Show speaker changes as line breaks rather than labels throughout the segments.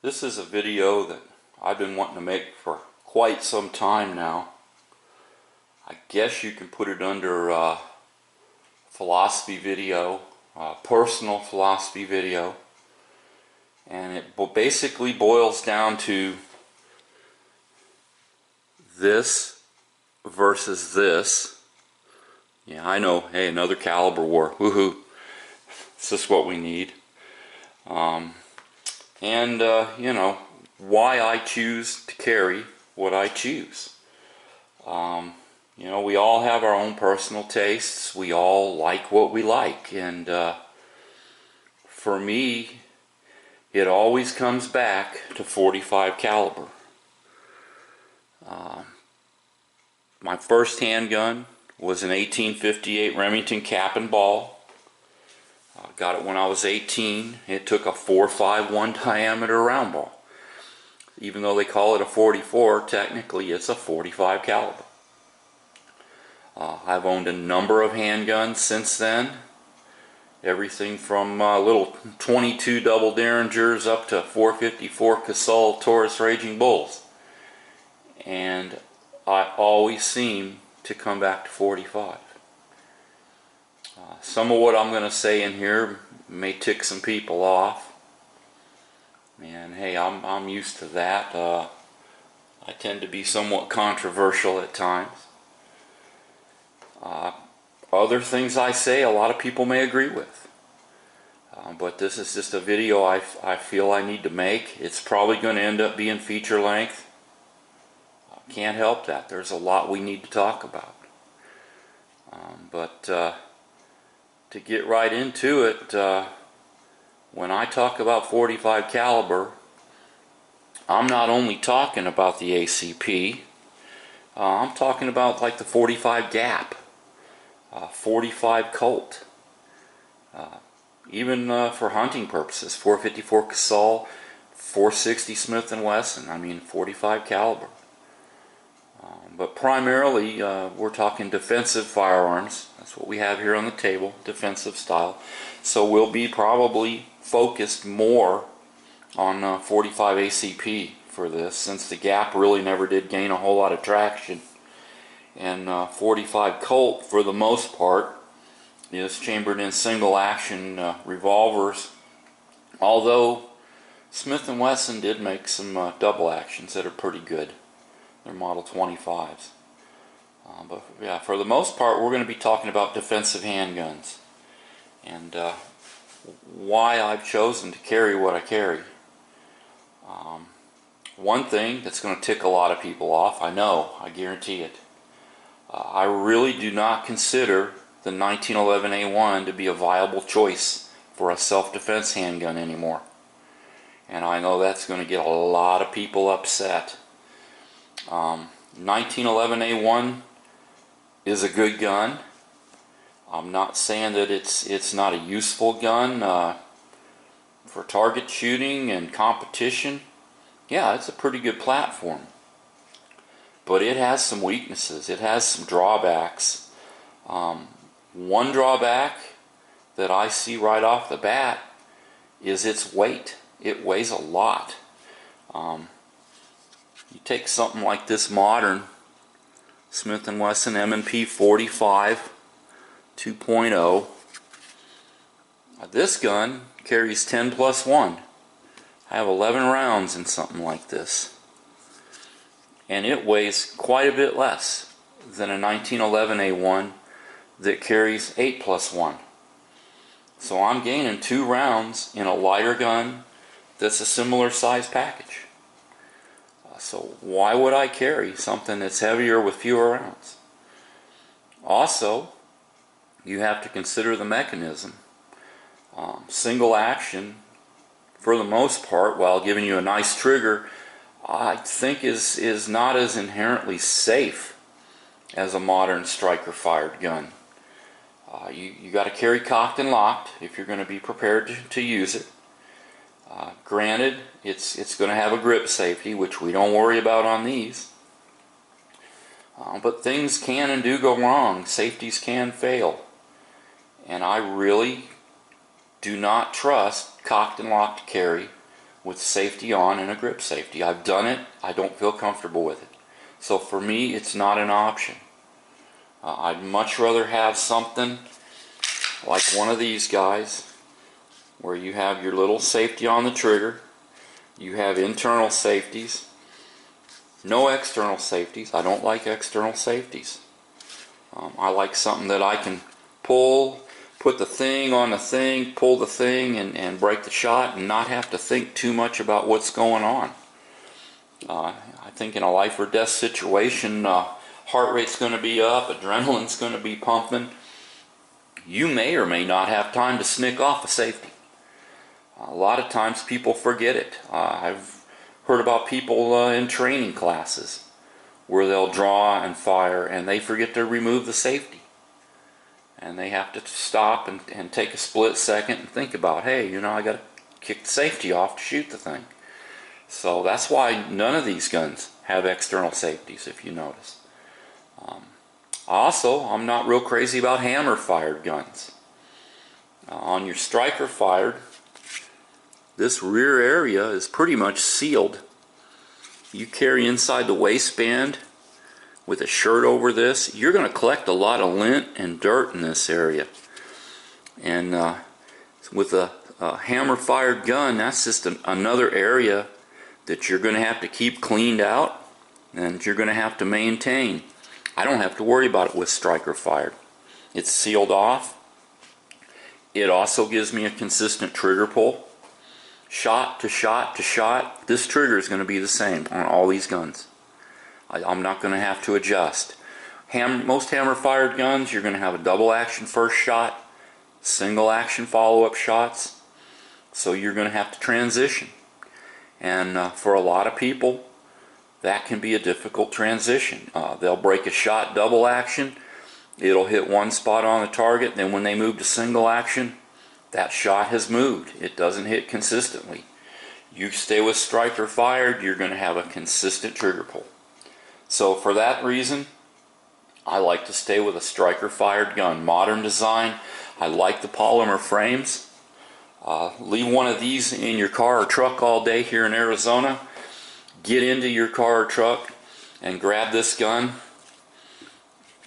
This is a video that I've been wanting to make for quite some time now. I guess you can put it under philosophy video, personal philosophy video, and it basically boils down to this versus this. Yeah, I know, hey, another caliber war, woohoo, is this what we need? You know, why I choose to carry what I choose. You know, we all have our own personal tastes. We all like what we like. And for me, it always comes back to .45 caliber. My first handgun was an 1858 Remington cap and ball. Got it when I was 18. It took a .451 diameter round ball. Even though they call it a .44, technically it's a .45 caliber. I've owned a number of handguns since then. Everything from little .22 double Derringers up to .454 Casull Taurus Raging Bulls. And I always seem to come back to .45. Some of what I'm going to say in here may tick some people off, and hey, I'm used to that. I tend to be somewhat controversial at times. Other things I say, a lot of people may agree with, but this is just a video I feel I need to make. It's probably going to end up being feature length. Can't help that. There's a lot we need to talk about, to get right into it, when I talk about .45 caliber, I'm not only talking about the ACP, I'm talking about like the .45 Gap, .45 Colt, even for hunting purposes, .454 Casull, .460 Smith & Wesson, I mean .45 caliber. But primarily, we're talking defensive firearms. That's what we have here on the table, defensive style. So we'll be probably focused more on .45 ACP for this, since the Gap really never did gain a whole lot of traction. And .45 Colt, for the most part, is chambered in single action revolvers. Although Smith & Wesson did make some double actions that are pretty good. They're Model 25s. But yeah, for the most part, we're going to be talking about defensive handguns and why I've chosen to carry what I carry. One thing that's going to tick a lot of people off, I know, I guarantee it. I really do not consider the 1911A1 to be a viable choice for a self-defense handgun anymore. And I know that's going to get a lot of people upset. 1911A1 is a good gun. I'm not saying that it's not a useful gun for target shooting and competition. Yeah, it's a pretty good platform. But it has some weaknesses. It has some drawbacks. One drawback that I see right off the bat is its weight. It weighs a lot. You take something like this modern Smith & Wesson M&P 45 2.0. This gun carries 10+1. I have 11 rounds in something like this. And it weighs quite a bit less than a 1911A1 that carries 8+1. So I'm gaining 2 rounds in a lighter gun that's a similar size package. So why would I carry something that's heavier with fewer rounds? Also, you have to consider the mechanism. Single action, for the most part, while giving you a nice trigger, I think is not as inherently safe as a modern striker-fired gun. You got to carry cocked and locked if you're going to be prepared to use it. Granted, it's going to have a grip safety, which we don't worry about on these. But things can and do go wrong. Safeties can fail. And I really do not trust cocked and locked carry with safety on and a grip safety. I've done it. I don't feel comfortable with it. So for me, it's not an option. I'd much rather have something like one of these guys where you have your little safety on the trigger, you have internal safeties, no external safeties. I don't like external safeties. I like something that I can pull, put the thing on the thing, pull the thing, and break the shot and not have to think too much about what's going on. I think in a life or death situation, heart rate's going to be up, adrenaline's going to be pumping. You may or may not have time to snick off a safety. A lot of times people forget it. I've heard about people in training classes where they'll draw and fire and they forget to remove the safety. And they have to stop and take a split second and think about, hey, you know, I got to kick the safety off to shoot the thing. So that's why none of these guns have external safeties, if you notice. Also, I'm not real crazy about hammer-fired guns. On your striker-fired, this rear area is pretty much sealed. You carry inside the waistband with a shirt over this, you're going to collect a lot of lint and dirt in this area. And with a hammer-fired gun, that's just another area that you're going to have to keep cleaned out and you're going to have to maintain. I don't have to worry about it with striker fired. It's sealed off. It also gives me a consistent trigger pull. Shot to shot to shot, this trigger is going to be the same on all these guns. I'm not going to have to adjust. Most hammer fired guns, you're going to have a double action first shot, single action follow-up shots, so you're going to have to transition. And for a lot of people, that can be a difficult transition. They'll break a shot double action, it'll hit one spot on the target, then when they move to single action, that shot has moved. It doesn't hit consistently. You stay with striker fired, you're going to have a consistent trigger pull. So for that reason, I like to stay with a striker fired gun. Modern design, I like the polymer frames. Leave one of these in your car or truck all day here in Arizona. Get into your car or truck and grab this gun,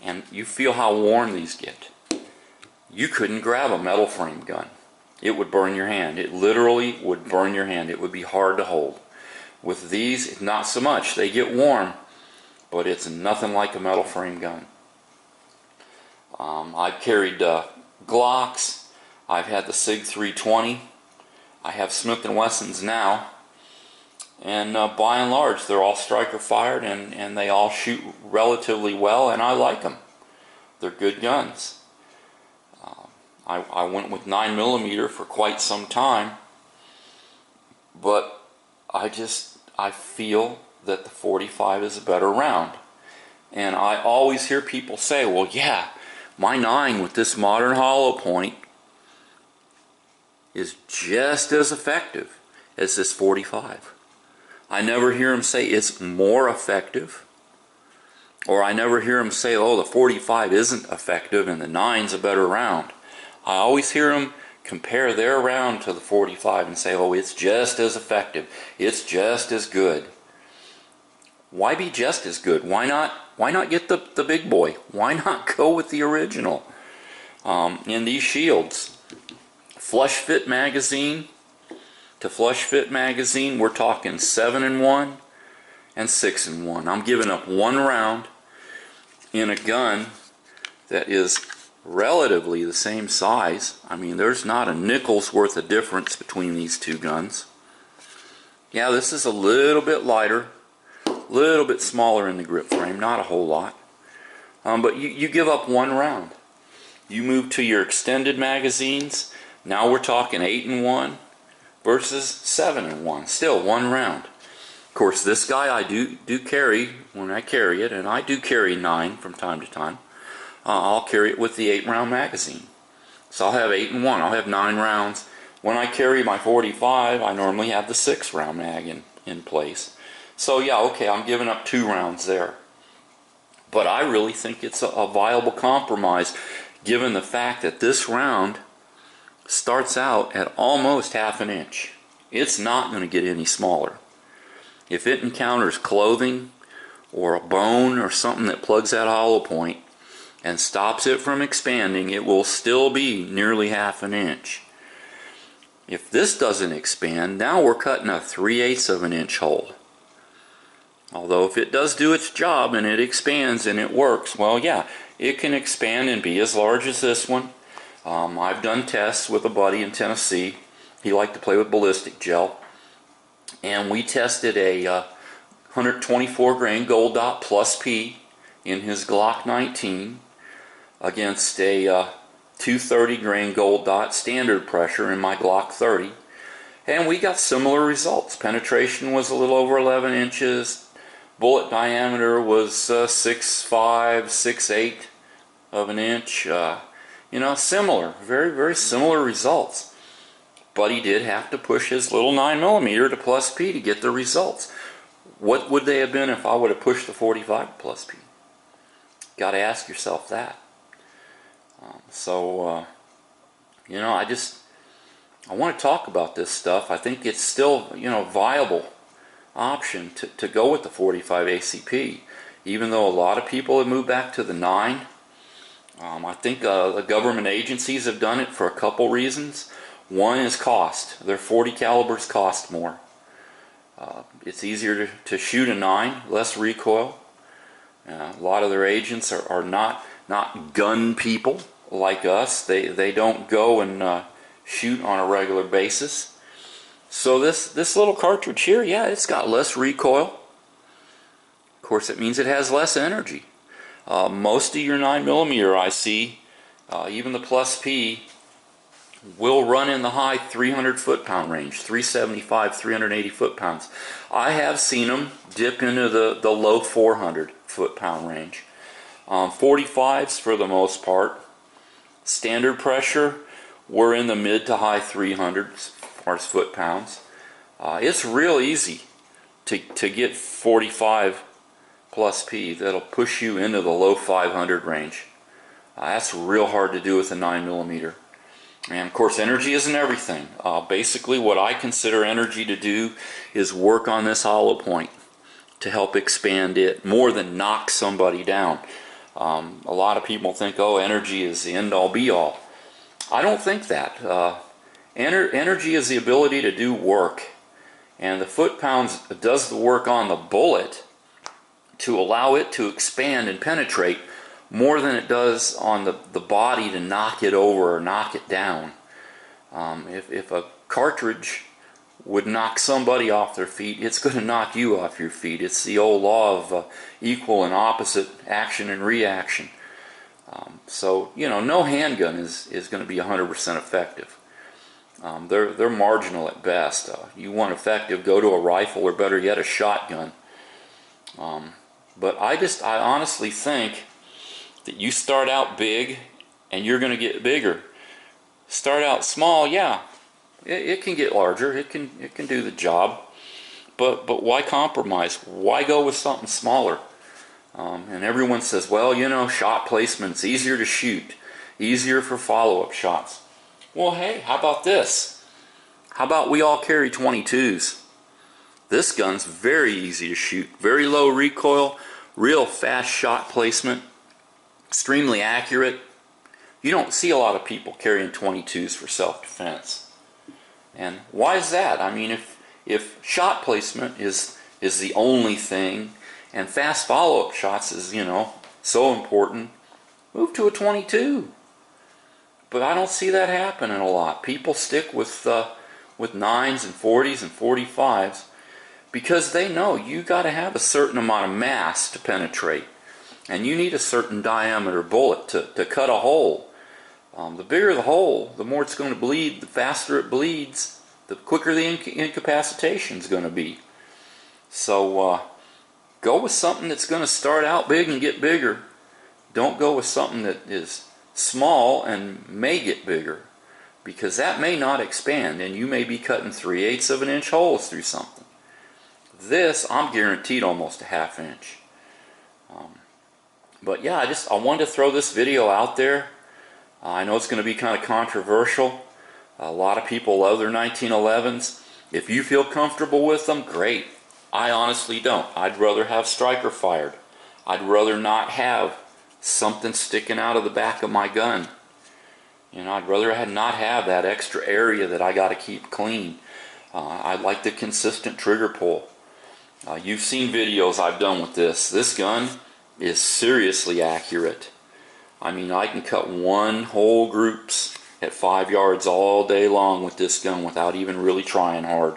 and you feel how warm these get. You couldn't grab a metal frame gun. It would burn your hand. It literally would burn your hand. It would be hard to hold. With these, not so much. They get warm, but it's nothing like a metal frame gun. I've carried Glocks. I've had the SIG 320. I have Smith & Wessons now. And by and large, they're all striker fired and they all shoot relatively well, and I like them. They're good guns. I went with 9mm for quite some time, but I feel that the 45 is a better round. And I always hear people say, well, yeah, my 9 with this modern hollow point is just as effective as this 45. I never hear them say it's more effective, or I never hear them say, oh, the 45 isn't effective and the 9's a better round. I always hear them compare their round to the 45 and say, oh, it's just as effective, it's just as good. Why be just as good? Why not get the big boy? Why not go with the original? In these shields, flush fit magazine to flush fit magazine, we're talking 7-in-1 and 6-in-1. I'm giving up one round in a gun that is relatively the same size. I mean, there's not a nickel's worth of difference between these two guns. Yeah, this is a little bit lighter, a little bit smaller in the grip frame, not a whole lot. But you give up one round. You move to your extended magazines. Now we're talking 8-in-1 versus 7-in-1. Still one round. Of course, this guy I do carry when I carry it, and I do carry 9 from time to time. I'll carry it with the 8-round magazine. So I'll have 8-in-1. I'll have 9 rounds. When I carry my 45, I normally have the 6-round mag in place. So yeah, okay, I'm giving up 2 rounds there. But I really think it's a viable compromise, given the fact that this round starts out at almost 1/2 inch. it's not going to get any smaller. If it encounters clothing or a bone or something that plugs that hollow point and stops it from expanding, it will still be nearly ½ an inch. If this doesn't expand, now we're cutting a 3/8 of an inch hole. Although if it does do its job and it expands and it works, well, yeah, it can expand and be as large as this one. I've done tests with a buddy in Tennessee. He liked to play with ballistic gel. And we tested a 124 grain gold dot plus P in his Glock 19 against a 230 grain gold dot standard pressure in my Glock 30. And we got similar results. Penetration was a little over 11 inches. Bullet diameter was 6.5, 6.8 of an inch. Similar, very, very similar results. But he did have to push his little 9mm to plus P to get the results. What would they have been if I would have pushed the 45 plus P? Got to ask yourself that. I want to talk about this stuff. I think it's still, viable option to go with the 45 ACP, even though a lot of people have moved back to the 9. I think the government agencies have done it for a couple reasons. One is cost. Their 40 calibers cost more. It's easier to shoot a 9, less recoil. A lot of their agents are not gun people like us. They don't go and shoot on a regular basis. So this little cartridge here, yeah, it's got less recoil. Of course, it means it has less energy. Most of your 9mm I see, even the plus P, will run in the high 300 foot-pound range, 375, 380 foot-pounds. I have seen them dip into the low 400 foot-pound range. 45s for the most part. Standard pressure, we're in the mid to high 300s as far as foot-pounds. It's real easy to get 45 plus P that'll push you into the low 500 range. That's real hard to do with a 9mm. And of course, energy isn't everything. Basically, what I consider energy to do is work on this hollow point to help expand it more than knock somebody down. A lot of people think, oh, energy is the end-all be-all. I don't think that. Energy is the ability to do work. And the foot-pounds does the work on the bullet to allow it to expand and penetrate more than it does on the body to knock it over or knock it down. If a cartridge would knock somebody off their feet, it's going to knock you off your feet. It's the old law of equal and opposite action and reaction. No handgun is going to be 100% effective. They're marginal at best. You want effective, go to a rifle or better yet a shotgun. But I honestly think that you start out big and you're going to get bigger. Start out small, yeah, it can get larger, it can do the job, but why compromise? Why go with something smaller? And everyone says, well, shot placement's easier to shoot, easier for follow-up shots. Well, hey, how about this? How about we all carry 22s? This gun's very easy to shoot, very low recoil, real fast shot placement, extremely accurate. You don't see a lot of people carrying 22s for self-defense. And why is that? I mean, if shot placement is the only thing, and fast follow-up shots is, so important, move to a 22. But I don't see that happening a lot. People stick with 9s and 40s and 45s because they know you got to have a certain amount of mass to penetrate. And you need a certain diameter bullet to cut a hole. The bigger the hole, the more it's going to bleed, the faster it bleeds, the quicker the incapacitation is going to be. So go with something that's going to start out big and get bigger. Don't go with something that is small and may get bigger, because that may not expand and you may be cutting 3/8 of an inch holes through something. This, I'm guaranteed almost a ½ inch. But yeah, I wanted to throw this video out there. I know it's going to be kind of controversial. A lot of people love their 1911s. If you feel comfortable with them, great. I honestly don't. I'd rather have striker fired. I'd rather not have something sticking out of the back of my gun. You know, I'd rather not have that extra area that I got to keep clean. I like the consistent trigger pull. You've seen videos I've done with this. This gun is seriously accurate. I mean, I can cut one whole groups at 5 yards all day long with this gun without even really trying hard.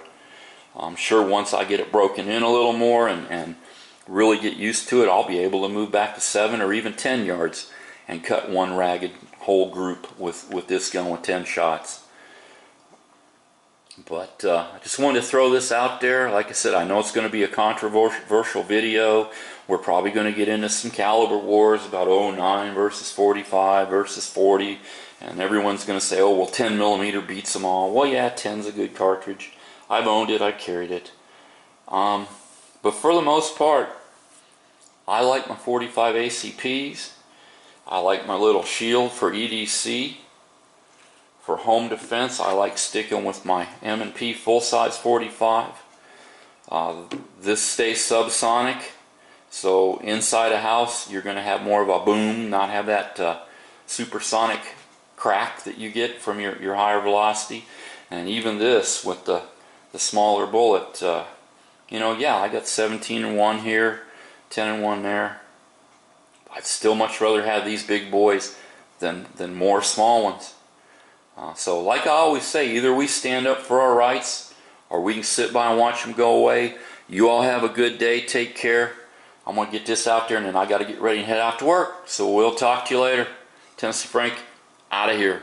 I'm sure once I get it broken in a little more and really get used to it, I'll be able to move back to 7 or even 10 yards and cut one ragged whole group with this gun with 10 shots. But I just wanted to throw this out there. Like I said, I know it's going to be a controversial video. We're probably going to get into some caliber wars about 09 versus 45 versus 40. And everyone's going to say, oh, well, 10 millimeter beats them all. Well, yeah, 10's a good cartridge. I've owned it. I've carried it. But for the most part, I like my 45 ACPs. I like my little shield for EDC. For home defense, I like sticking with my M&P full-size 45. This stays subsonic, so inside a house you're going to have more of a boom, not have that supersonic crack that you get from your higher velocity. And even this with the smaller bullet, you know, yeah, I got 17-1 here, 10-1 there. I'd still much rather have these big boys than more small ones. So like I always say, either we stand up for our rights or we can sit by and watch them go away. You all have a good day. Take care. I'm going to get this out there and then I got to get ready and head out to work. So we'll talk to you later. TN.Frank out of here.